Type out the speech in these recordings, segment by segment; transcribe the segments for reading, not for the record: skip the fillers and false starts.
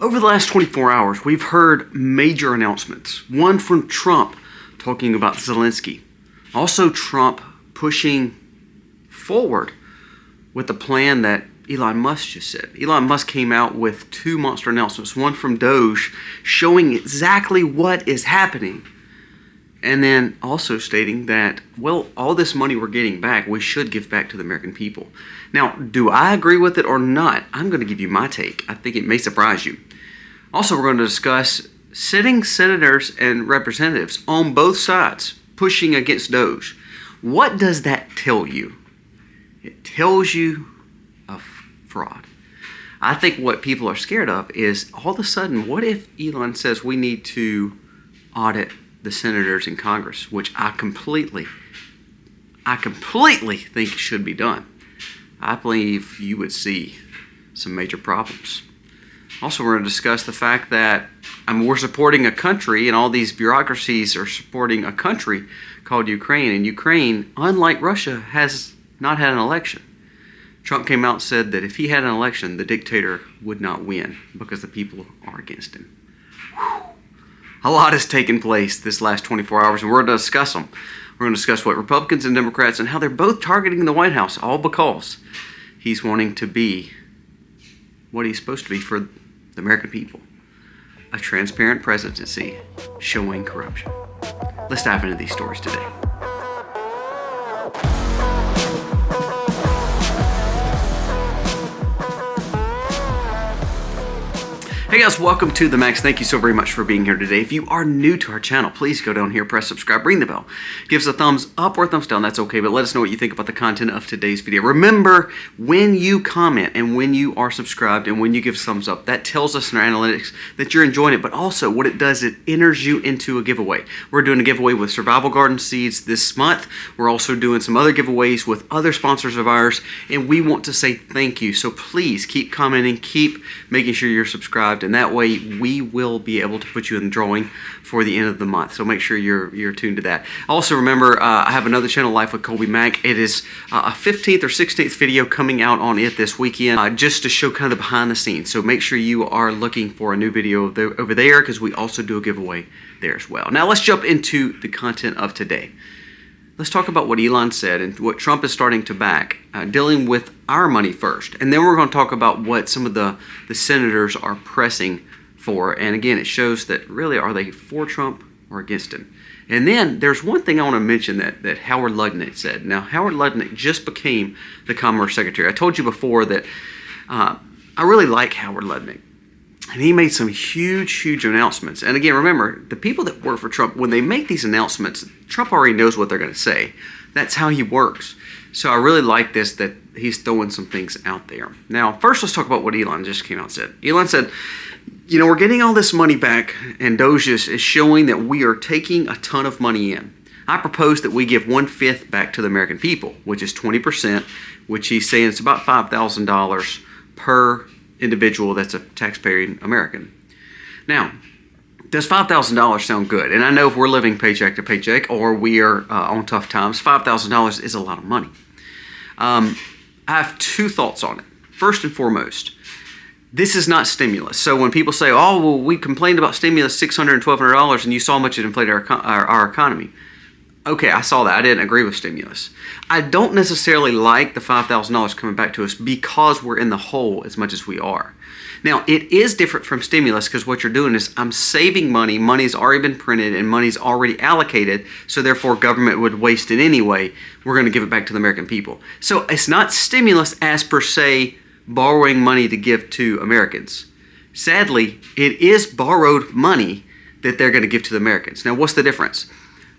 Over the last 24 hours, we've heard major announcements. One from Trump talking about Zelensky. Also Trump pushing forward with the plan that Elon Musk just said. Elon Musk came out with two monster announcements. One from Doge showing exactly what is happening. And then also stating that, well, all this money we're getting back, we should give back to the American people. Now, do I agree with it or not? I'm going to give you my take. I think it may surprise you. Also, we're going to discuss sitting senators and representatives on both sides pushing against Doge. What does that tell you? It tells you of fraud. I think what people are scared of is all of a sudden, what if Elon says we need to audit the senators in Congress, which I completely think should be done. I believe you would see some major problems. Also, we're going to discuss the fact that we're supporting a country, and all these bureaucracies are supporting a country called Ukraine. And Ukraine, unlike Russia, has not had an election. Trump came out and said that if he had an election, the dictator would not win because the people are against him. Whew. A lot has taken place this last 24 hours, and we're going to discuss them. We're going to discuss what Republicans and Democrats and how they're both targeting the White House, all because he's wanting to be what he's supposed to be for the American people. A transparent presidency showing corruption. Let's dive into these stories today. Hey guys, welcome to The Max. Thank you so very much for being here today. If you are new to our channel, please go down here, press subscribe, ring the bell. Give us a thumbs up or a thumbs down, that's okay, but let us know what you think about the content of today's video. Remember, when you comment and when you are subscribed and when you give thumbs up, that tells us in our analytics that you're enjoying it, but also what it does, it enters you into a giveaway. We're doing a giveaway with Survival Garden Seeds this month. We're also doing some other giveaways with other sponsors of ours, and we want to say thank you. So please keep commenting, keep making sure you're subscribed, and that way we will be able to put you in the drawing for the end of the month. So make sure you're tuned to that. Also remember, I have another channel, Life with Colby Mack. It is a 15th or 16th video coming out on it this weekend, just to show kind of the behind the scenes. So make sure you are looking for a new video over there, because we also do a giveaway there as well. Now let's jump into the content of today. Let's talk about what Elon said and what Trump is starting to back, dealing with our money first. And then we're going to talk about what some of the senators are pressing for. And again, it shows that really, are they for Trump or against him? And then there's one thing I want to mention that Howard Lutnick said. Now, Howard Lutnick just became the Commerce Secretary. I told you before that I really like Howard Lutnick. And he made some huge announcements. And again, remember, the people that work for Trump, when they make these announcements, Trump already knows what they're going to say. That's how he works. So I really like this, that he's throwing some things out there. Now, first, let's talk about what Elon just came out and said. Elon said, you know, we're getting all this money back, and Doge is showing that we are taking a ton of money in. I propose that we give 1/5 back to the American people, which is 20%, which he's saying it's about $5,000 per individual that's a taxpaying American. Now, does $5,000 sound good? And I know if we're living paycheck to paycheck or we are on tough times, $5,000 is a lot of money. I have two thoughts on it. First and foremost, this is not stimulus. So when people say, oh, well, we complained about stimulus, $600 and $1,200, and you saw how much it inflated our economy. Okay, I saw that. I didn't agree with stimulus. I don't necessarily like the $5,000 coming back to us because we're in the hole as much as we are. Now, it is different from stimulus, because what you're doing is I'm saving money. Money's already been printed and money's already allocated, so therefore government would waste it anyway. We're going to give it back to the American people. So it's not stimulus as per se borrowing money to give to Americans. Sadly, it is borrowed money that they're going to give to the Americans. Now, what's the difference?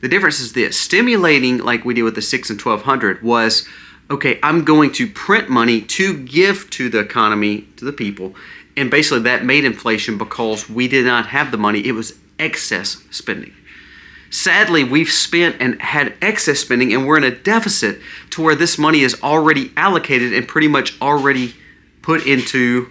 The difference is this. Stimulating, like we did with the $600 and $1,200, was, okay, I'm going to print money to give to the economy, to the people, and basically that made inflation because we did not have the money. It was excess spending. Sadly, we've spent and had excess spending, and we're in a deficit to where this money is already allocated and pretty much already put into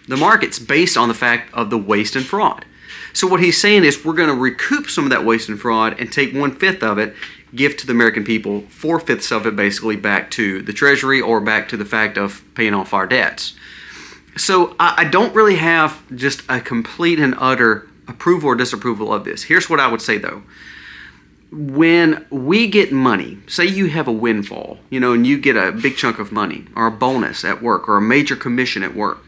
the markets based on the fact of the waste and fraud. So what he's saying is we're going to recoup some of that waste and fraud and take 1/5 of it, give to the American people, 4/5 of it basically back to the Treasury or back to the fact of paying off our debts. So I don't really have just a complete and utter approval or disapproval of this. Here's what I would say though. When we get money, say you have a windfall, and you get a big chunk of money or a bonus at work or a major commission at work,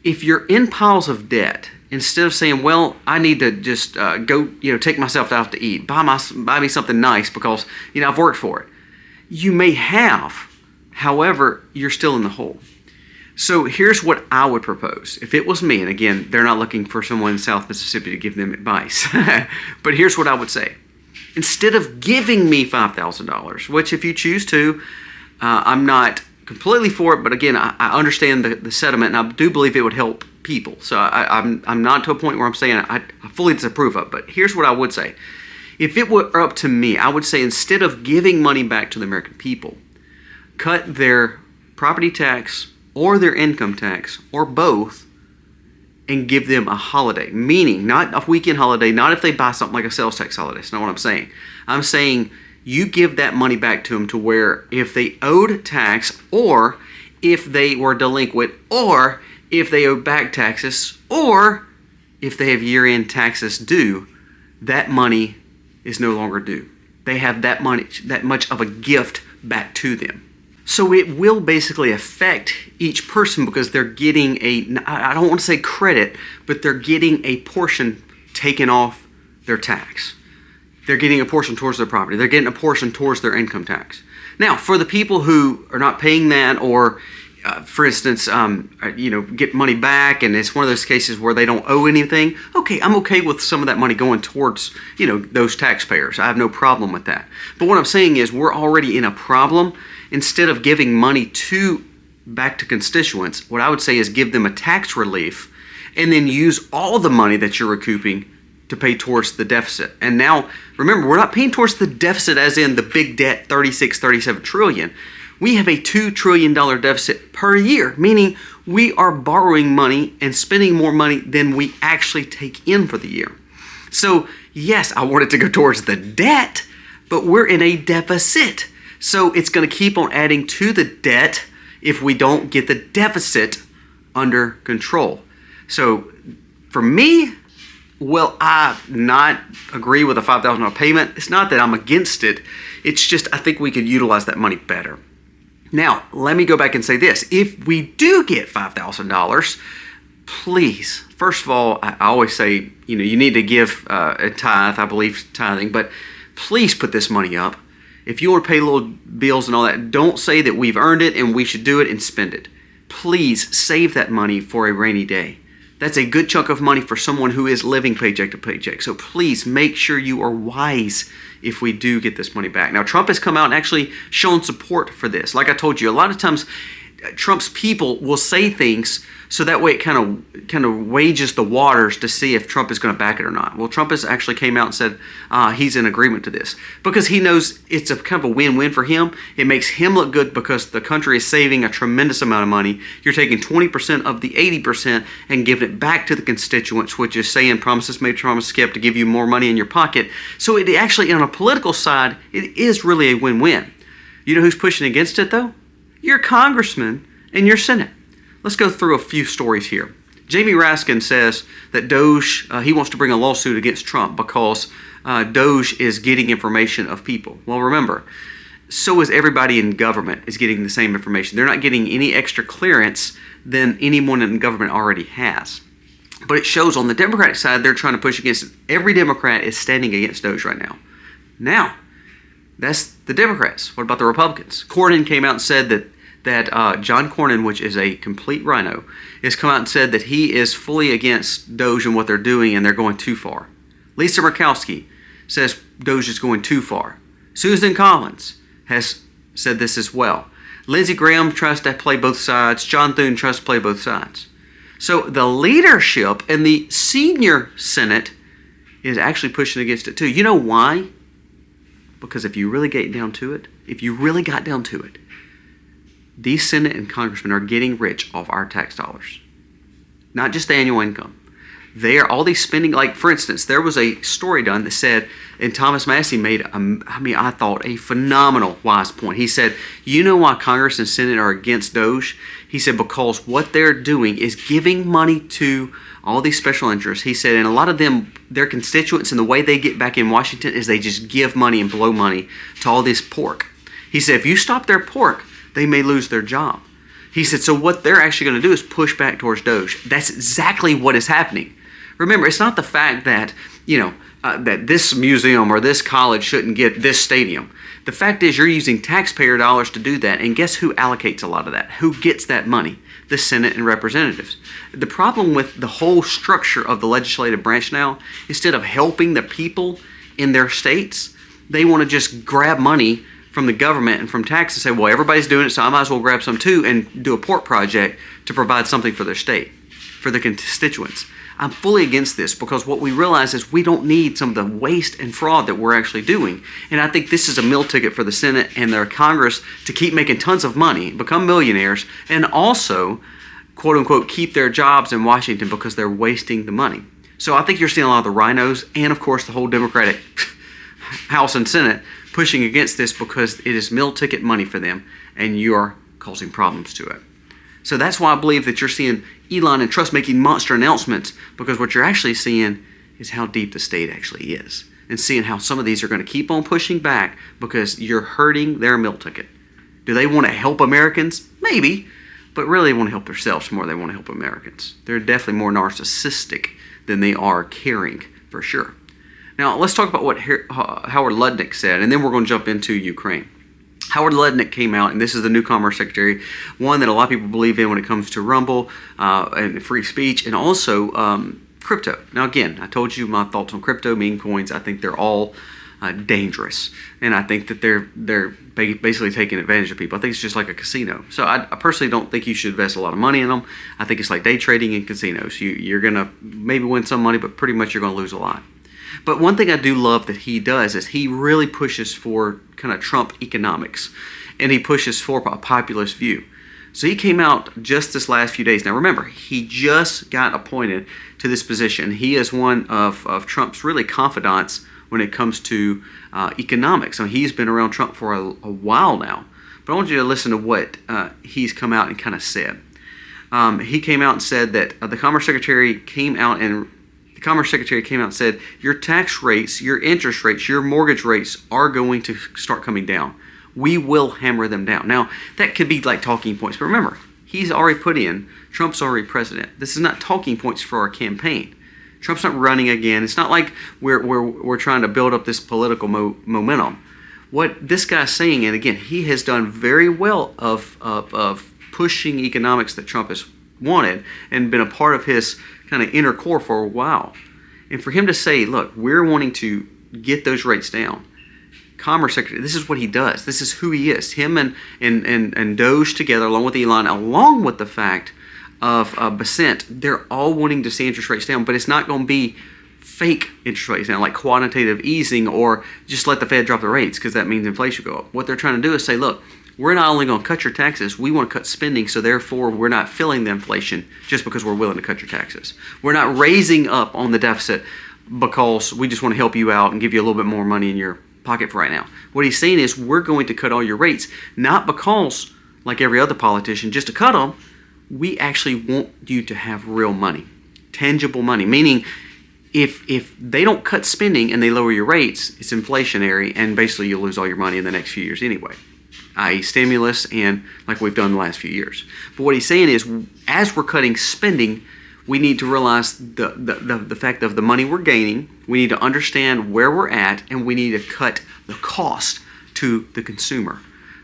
if you're in piles of debt, instead of saying, well, I need to just go, take myself out to eat, buy me something nice because, I've worked for it. You may have, however, you're still in the hole. So here's what I would propose. If it was me, and again, they're not looking for someone in South Mississippi to give them advice, but here's what I would say. Instead of giving me $5,000, which if you choose to, I'm not completely for it, but again, I understand the sentiment, and I do believe it would help people. So I'm not to a point where I'm saying I fully disapprove of it, but here's what I would say. If it were up to me, I would say instead of giving money back to the American people, cut their property tax or their income tax or both and give them a holiday, meaning not a weekend holiday, not if they buy something like a sales tax holiday. That's not what I'm saying. I'm saying you give that money back to them to where if they owed tax or if they were delinquent or if they owe back taxes or if they have year-end taxes due, that money is no longer due. They have that money, that much of a gift back to them. So it will basically affect each person because they're getting I don't want to say credit, but they're getting a portion taken off their tax. They're getting a portion towards their property. They're getting a portion towards their income tax. Now, for the people who are not paying that or, for instance, get money back and it's one of those cases where they don't owe anything, okay, I'm okay with some of that money going towards, those taxpayers. I have no problem with that. But what I'm saying is we're already in a problem. Instead of giving money back to constituents, what I would say is give them a tax relief and then use all the money that you're recouping to pay towards the deficit. And now, remember, we're not paying towards the deficit as in the big debt, 36, 37 trillion. We have a $2 trillion deficit per year, meaning we are borrowing money and spending more money than we actually take in for the year. So, yes, I want it to go towards the debt, but we're in a deficit. So it's going to keep on adding to the debt if we don't get the deficit under control. So for me, will I not agree with a $5,000 payment? It's not that I'm against it. It's just I think we could utilize that money better. Now, let me go back and say this. If we do get $5,000, please, first of all, I always say, you need to give a tithe, I believe tithing, but please put this money up. If you want to pay little bills and all that, don't say that we've earned it and we should do it and spend it. Please save that money for a rainy day. That's a good chunk of money for someone who is living paycheck to paycheck. So please make sure you are wise if we do get this money back. Now, Trump has come out and actually shown support for this. Like I told you, a lot of times Trump's people will say things so that way it kind of wages the waters to see if Trump is going to back it or not. Well, Trump has actually came out and said he's in agreement to this because he knows it's a kind of a win-win for him. It makes him look good because the country is saving a tremendous amount of money. You're taking 20% of the 80% and giving it back to the constituents, which is saying promises made, promises kept, to give you more money in your pocket. So it actually, on a political side, it is really a win-win. You know who's pushing against it, though? Your congressman and your Senate. Let's go through a few stories here. Jamie Raskin says that Doge, he wants to bring a lawsuit against Trump because Doge is getting information of people. Well, remember, so is everybody in government is getting the same information. They're not getting any extra clearance than anyone in government already has. But it shows on the Democratic side, they're trying to push against it. Every Democrat is standing against Doge right now. Now, that's the Democrats. What about the Republicans? Cornyn came out and said that John Cornyn, which is a complete rhino, has come out and said that he is fully against Doge and what they're doing and they're going too far. Lisa Murkowski says Doge is going too far. Susan Collins has said this as well. Lindsey Graham tries to play both sides. John Thune tries to play both sides. So the leadership and the senior Senate is actually pushing against it too. You know why? Because if you really got down to it, these Senate and congressmen are getting rich off our tax dollars. Not just the annual income. all these spending, like for instance, there was a story done that said, and Thomas Massey made, I thought a phenomenal wise point. He said, you know why Congress and Senate are against Doge? He said, because what they're doing is giving money to all these special interests. He said, and a lot of them, their constituents, and the way they get back in Washington is they just give money and blow money to all this pork. He said, if you stop their pork, they may lose their job. He said, so what they're actually going to do is push back towards Doge. That's exactly what is happening. Remember, it's not the fact that, that this museum or this college shouldn't get this stadium. The fact is you're using taxpayer dollars to do that, and guess who allocates a lot of that? Who gets that money? The Senate and representatives. The problem with the whole structure of the legislative branch now, instead of helping the people in their states, they want to just grab money from the government and from tax and say, well, everybody's doing it, so I might as well grab some too and do a pork project to provide something for their state, for their constituents. I'm fully against this because what we realize is we don't need some of the waste and fraud that we're actually doing. And I think this is a meal ticket for the Senate and their Congress to keep making tons of money, become millionaires, and also, quote unquote, keep their jobs in Washington because they're wasting the money. So I think you're seeing a lot of the rhinos and, of course, the whole Democratic House and Senate pushing against this because it is meal ticket money for them, and you are causing problems to it. So that's why I believe that you're seeing Elon and Trust making monster announcements, because what you're actually seeing is how deep the state actually is, and seeing how some of these are going to keep on pushing back because you're hurting their meal ticket. Do they want to help Americans? Maybe, but really they want to help themselves more than they want to help Americans. They're definitely more narcissistic than they are caring, for sure. Now, let's talk about what Howard Lutnick said, and then we're going to jump into Ukraine. Howard Lutnick came out, and this is the new Commerce Secretary, one that a lot of people believe in when it comes to Rumble and free speech, and also crypto. Now, again, I told you my thoughts on crypto, meme coins. I think they're all dangerous, and I think that they're basically taking advantage of people. I think it's just like a casino. So I personally don't think you should invest a lot of money in them. I think it's like day trading in casinos. You're going to maybe win some money, but pretty much you're going to lose a lot. But one thing I do love that he does is he really pushes for kind of Trump economics, and he pushes for a populist view. So he came out just this last few days. Now remember, he just got appointed to this position. He is one of Trump's really confidants when it comes to economics. I mean, he's been around Trump for a while now. But I want you to listen to what he's come out and kind of said. He came out and said that the Commerce Secretary came out and said, your tax rates, your interest rates, your mortgage rates are going to start coming down. We will hammer them down. Now, that could be like talking points, but remember, he's already put in, Trump's already president. This is not talking points for our campaign. Trump's not running again. It's not like we're trying to build up this political momentum. What this guy's saying, and again, he has done very well of pushing economics that Trump has wanted and been a part of his kind of inner core for a while. And for him to say, look, we're wanting to get those rates down. Commerce Secretary, this is what he does. This is who he is. Him and Doge together, along with Elon, along with the fact of Bessent, they're all wanting to see interest rates down, but it's not going to be fake interest rates down, like quantitative easing or just let the Fed drop the rates because that means inflation go up. What they're trying to do is say, look, we're not only going to cut your taxes, we want to cut spending, so therefore we're not filling the inflation just because we're willing to cut your taxes. We're not raising up on the deficit because we just want to help you out and give you a little bit more money in your pocket for right now. What he's saying is we're going to cut all your rates, not because, like every other politician, just to cut them. We actually want you to have real money, tangible money, meaning if they don't cut spending and they lower your rates, it's inflationary, and basically you'll lose all your money in the next few years anyway, i.e. stimulus and like we've done the last few years. But what he's saying is, as we're cutting spending, we need to realize the fact of the money we're gaining. We need to understand where we're at, and we need to cut the cost to the consumer.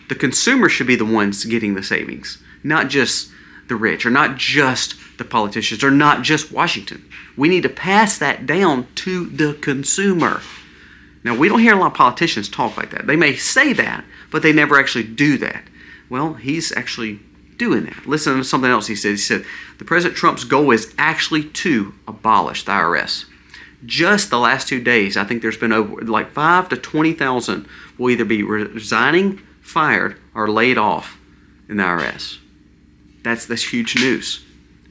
The consumer should be the ones getting the savings, not just the rich, or not just the politicians, or not just Washington. We need to pass that down to the consumer. Now, we don't hear a lot of politicians talk like that. They may say that, but they never actually do that. Well, he's actually doing that. Listen to something else he said. He said, the President Trump's goal is actually to abolish the IRS. Just the last 2 days, I think there's been over like 5 to 20,000 will either be resigning, fired, or laid off in the IRS. That's huge news.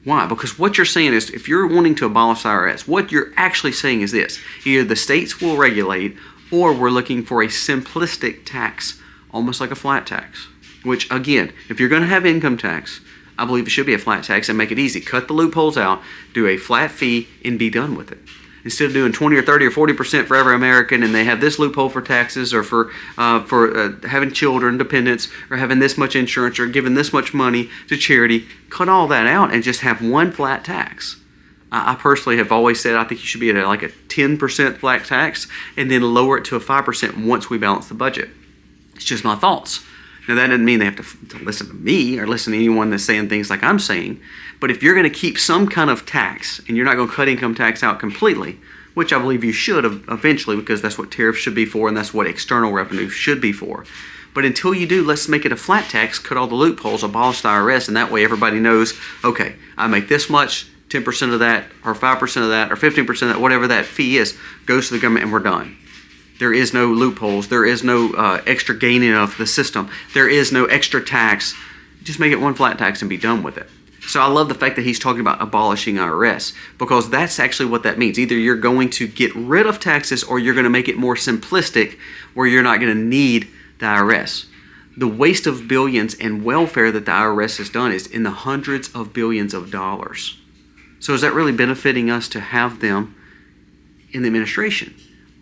Why? Because what you're saying is, if you're wanting to abolish the IRS, what you're actually saying is this: either the states will regulate, or we're looking for a simplistic tax, almost like a flat tax. Which, again, if you're going to have income tax, I believe it should be a flat tax and make it easy. Cut the loopholes out, do a flat fee, and be done with it. Instead of doing 20 or 30 or 40% for every American, and they have this loophole for taxes, or for having children, dependents, or having this much insurance, or giving this much money to charity, cut all that out and just have one flat tax. I personally have always said I think you should be at like a 10% flat tax, and then lower it to a 5% once we balance the budget. It's just my thoughts. Now, that doesn't mean they have to listen to me or listen to anyone that's saying things like I'm saying. But if you're going to keep some kind of tax, and you're not going to cut income tax out completely, which I believe you should eventually, because that's what tariffs should be for, and that's what external revenue should be for. But until you do, let's make it a flat tax, cut all the loopholes, abolish the IRS, and that way everybody knows, okay, I make this much, 10% of that, or 5% of that, or 15% of that, whatever that fee is, goes to the government, and we're done. There is no loopholes. There is no extra gaining of the system. There is no extra tax. Just make it one flat tax and be done with it. So I love the fact that he's talking about abolishing IRS, because that's actually what that means. Either you're going to get rid of taxes, or you're going to make it more simplistic where you're not going to need the IRS. The waste of billions and welfare that the IRS has done is in the hundreds of billions of dollars. So is that really benefiting us to have them in the administration,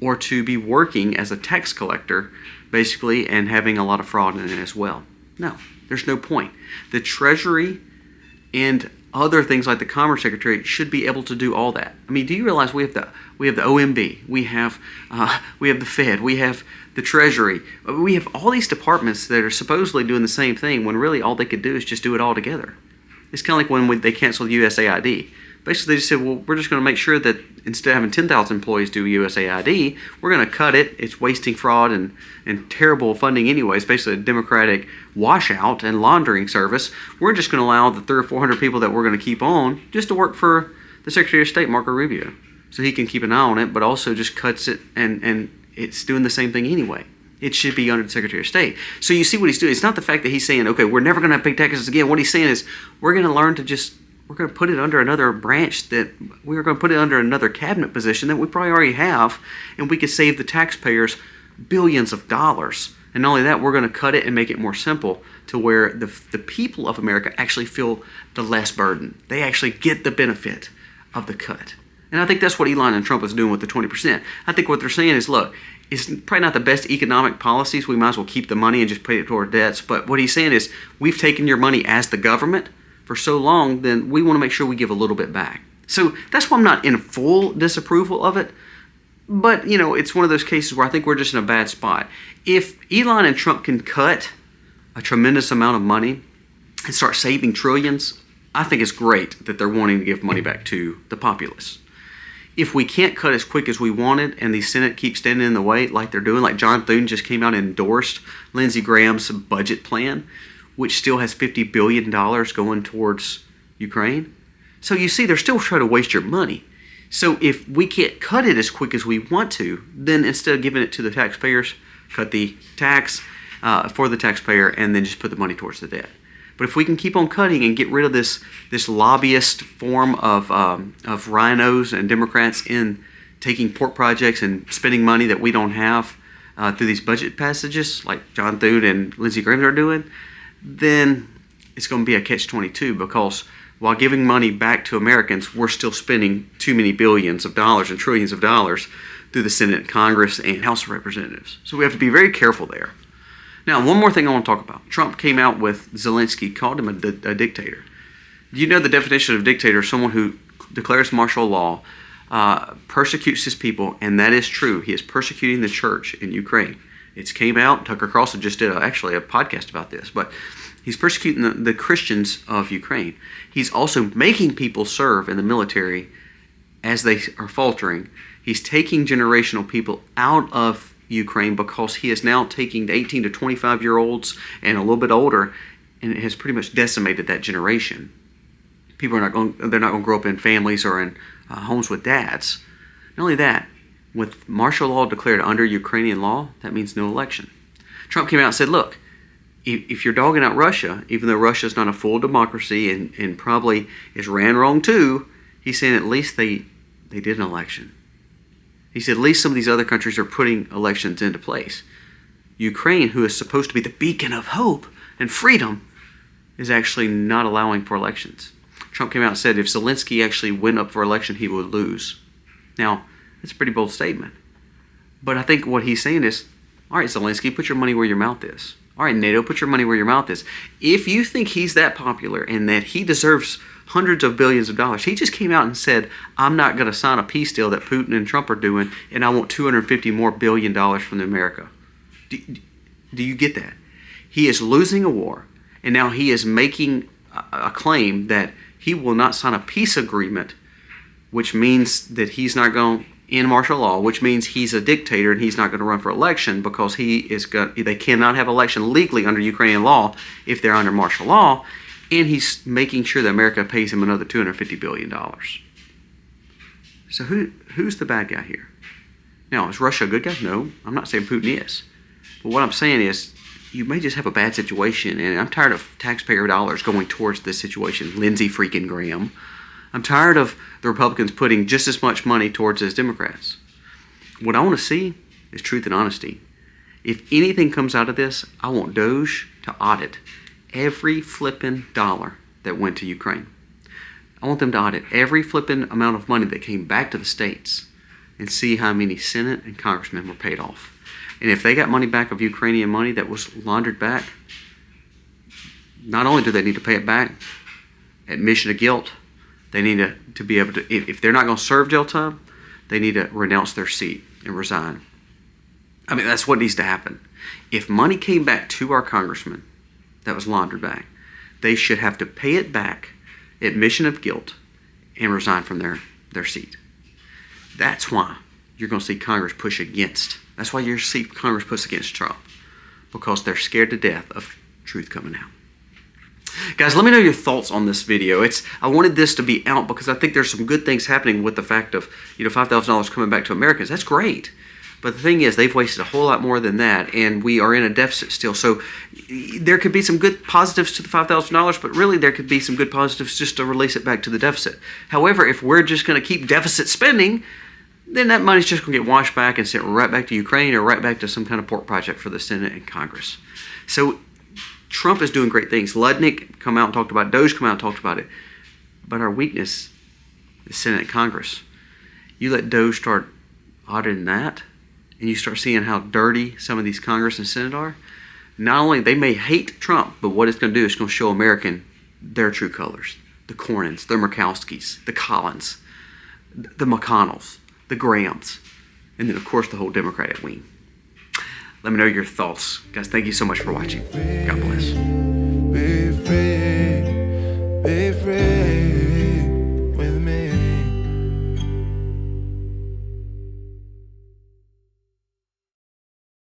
or to be working as a tax collector, basically, and having a lot of fraud in it as well? No, there's no point. The Treasury and other things like the Commerce Secretary should be able to do all that. I mean, do you realize we have the OMB, we have the Fed, we have the Treasury, we have all these departments that are supposedly doing the same thing, when really all they could do is just do it all together. It's kind of like when they canceled USAID. Basically, they just said, well, we're just going to make sure that instead of having 10,000 employees do USAID, we're going to cut it. It's wasting fraud and terrible funding anyway. It's basically a Democratic washout and laundering service. We're just going to allow the 300 or 400 people that we're going to keep on just to work for the Secretary of State, Marco Rubio, so he can keep an eye on it, but also just cuts it, and it's doing the same thing anyway. It should be under the Secretary of State. So you see what he's doing. It's not the fact that he's saying, okay, we're never going to have big taxes again. What he's saying is, we're going to learn to just, we're going to put it under another branch, that we're going to put it under another cabinet position that we probably already have, and we could save the taxpayers billions of dollars. And not only that, we're going to cut it and make it more simple to where the people of America actually feel the less burden. They actually get the benefit of the cut. And I think that's what Elon and Trump is doing with the 20%. I think what they're saying is, look, it's probably not the best economic policies. We might as well keep the money and just pay it toward debts. But what he's saying is, we've taken your money as the government for so long, then we want to make sure we give a little bit back. So that's why I'm not in full disapproval of it. But, you know, it's one of those cases where I think we're just in a bad spot. If Elon and Trump can cut a tremendous amount of money and start saving trillions, I think it's great that they're wanting to give money back to the populace. If we can't cut as quick as we wanted, and the Senate keeps standing in the way like they're doing, like John Thune just came out and endorsed Lindsey Graham's budget plan, which still has $50 billion going towards Ukraine. So you see, they're still trying to waste your money. So if we can't cut it as quick as we want to, then instead of giving it to the taxpayers, cut the tax for the taxpayer, and then just put the money towards the debt. But if we can keep on cutting and get rid of this lobbyist form of rhinos and Democrats in taking pork projects and spending money that we don't have through these budget passages, like John Thune and Lindsey Graham are doing, then it's going to be a catch-22, because while giving money back to Americans, we're still spending too many billions of dollars and trillions of dollars through the Senate, Congress, and House of Representatives. So we have to be very careful there. Now, one more thing I want to talk about. Trump came out with Zelensky, called him a dictator. Do you know the definition of dictator? Someone who declares martial law, persecutes his people, and that is true. He is persecuting the church in Ukraine. It's came out. Tucker Carlson just did actually a podcast about this, but he's persecuting the Christians of Ukraine. He's also making people serve in the military as they are faltering. He's taking generational people out of Ukraine, because he is now taking the 18 to 25-year-olds and a little bit older, and it has pretty much decimated that generation. People they're not going to grow up in families or in homes with dads. Not only that, with martial law declared under Ukrainian law, that means no election. Trump came out and said, look, if you're dogging out Russia, even though Russia's not a full democracy and probably is ran wrong too, he's saying at least they did an election. He said at least some of these other countries are putting elections into place. Ukraine, who is supposed to be the beacon of hope and freedom, is actually not allowing for elections. Trump came out and said if Zelensky actually went up for election, he would lose. Now, that's a pretty bold statement. But I think what he's saying is, all right, Zelensky, put your money where your mouth is. All right, NATO, put your money where your mouth is. If you think he's that popular and that he deserves hundreds of billions of dollars, he just came out and said, I'm not going to sign a peace deal that Putin and Trump are doing, and I want $250 more billion from America. Do you get that? He is losing a war, and now he is making a claim that he will not sign a peace agreement, which means that he's not going to end martial law, which means he's a dictator and he's not going to run for election because they cannot have election legally under Ukrainian law if they're under martial law, and he's making sure that America pays him another $250 billion. So who's the bad guy here? Now, is Russia a good guy? No, I'm not saying Putin is. But what I'm saying is, you may just have a bad situation, and I'm tired of taxpayer dollars going towards this situation. Lindsey freaking Graham. I'm tired of the Republicans putting just as much money towards as Democrats. What I want to see is truth and honesty. If anything comes out of this, I want Doge to audit every flipping dollar that went to Ukraine. I want them to audit every flipping amount of money that came back to the states and see how many Senate and congressmen were paid off. And if they got money back of Ukrainian money that was laundered back, not only do they need to pay it back, admission of guilt, they need to be able to, if they're not going to serve jail time, they need to renounce their seat and resign. I mean, that's what needs to happen. If money came back to our congressmen that was laundered back, they should have to pay it back, admission of guilt, and resign from their seat. That's why you're going to see Congress push against. That's why you see Congress push against Trump, because they're scared to death of truth coming out. Guys, let me know your thoughts on this video. I wanted this to be out because I think there's some good things happening with the fact of, $5,000 coming back to Americans. That's great. But the thing is, they've wasted a whole lot more than that, and we are in a deficit still. So there could be some good positives to the $5,000, but really there could be some good positives just to release it back to the deficit. However, if we're just going to keep deficit spending, then that money's just going to get washed back and sent right back to Ukraine or right back to some kind of pork project for the Senate and Congress. So Trump is doing great things. Ludnick come out and talked about it. Doge come out and talked about it. But our weakness is Senate and Congress. You let Doge start auditing that, and you start seeing how dirty some of these Congress and Senate are. Not only they may hate Trump, but what it's going to do is it's going to show American their true colors. The Cornyn's, the Murkowskis, the Collins, the McConnells, the Grahams, and then, of course, the whole Democratic wing. Let me know your thoughts. Guys, thank you so much for watching. God bless.